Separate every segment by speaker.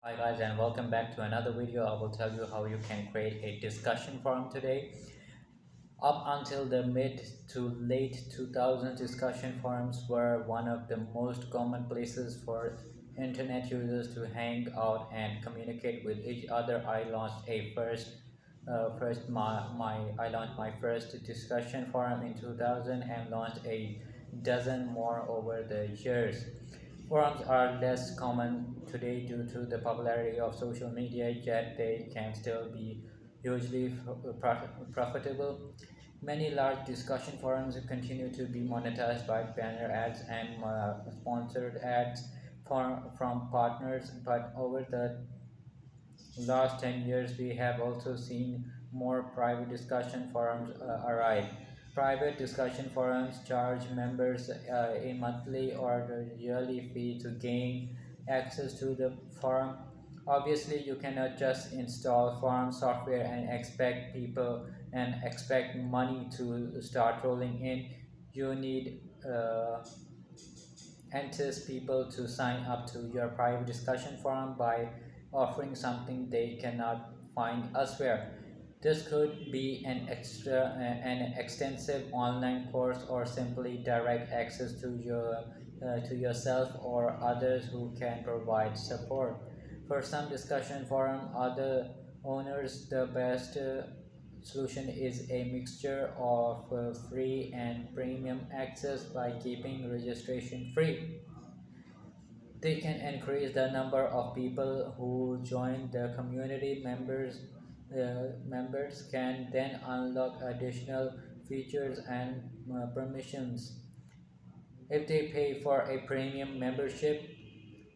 Speaker 1: Hi guys, and welcome back to another video. I will tell you how you can create a discussion forum today. Up until the mid to late 2000s, discussion forums were one of the most common places for internet users to hang out and communicate with each other. I launched a first my I launched my first discussion forum in 2000 and launched a dozen more over the years. Forums are less common today due to the popularity of social media, yet they can still be hugely profitable. Many large discussion forums continue to be monetized by banner ads and sponsored ads from partners, but over the last 10 years, we have also seen more private discussion forums arrive. Private discussion forums charge members a monthly or a yearly fee to gain access to the forum. Obviously, you cannot just install forum software and expect money to start rolling in. You need entice people to sign up to your private discussion forum by offering something they cannot find elsewhere. This could be an extensive online course, or simply direct access to yourself or others who can provide support. For some discussion forum other owners, the best solution is a mixture of free and premium access. By keeping registration free, they can increase the number of people who join the community. Members can then unlock additional features and permissions. If they pay for a premium membership,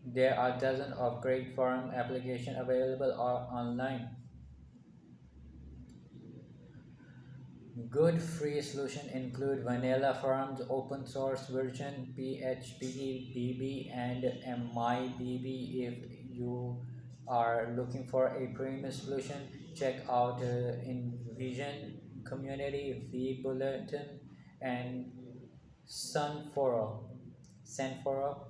Speaker 1: there are dozens of great forum applications available online. Good free solutions include Vanilla Forums, open source version, PHP, BB, and MyBB. If you are looking for a premium solution, check out InVision Community, vBulletin, and Sunforo. Sunforo.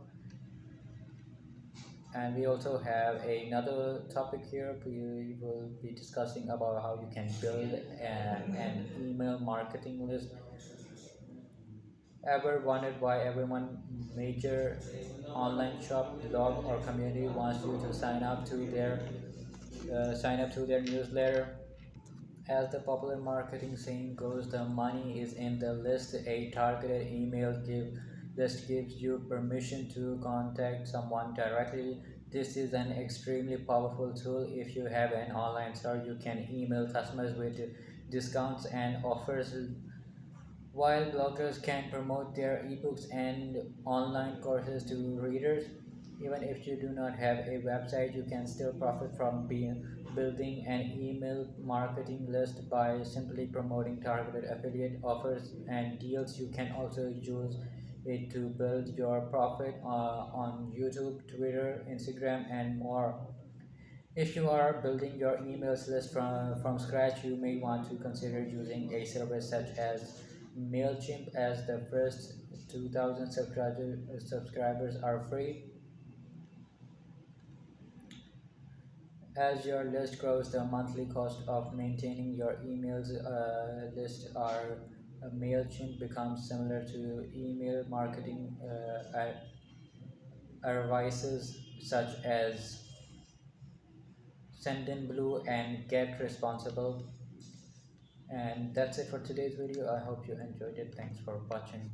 Speaker 1: And we also have another topic here. We will be discussing about how you can build an email marketing list. Ever wondered why everyone major online shop, blog, or community wants you to sign up to their newsletter? As the popular marketing saying goes, the money is in the list. A targeted list gives you permission to contact someone directly. This is an extremely powerful tool. If you have an online store, you can email customers with discounts and offers, while bloggers can promote their ebooks and online courses to readers. Even if you do not have a website, you can still profit from building an email marketing list by simply promoting targeted affiliate offers and deals. You can also use it to build your profit on YouTube, Twitter, Instagram, and more. If you are building your emails list from scratch, you may want to consider using a service such as MailChimp, as the first 2000 subscribers are free. As your list grows, the monthly cost of maintaining your emails list are MailChimp becomes similar to email marketing services such as Sendinblue and Get Responsible. And that's it for today's video. I hope you enjoyed it. Thanks for watching.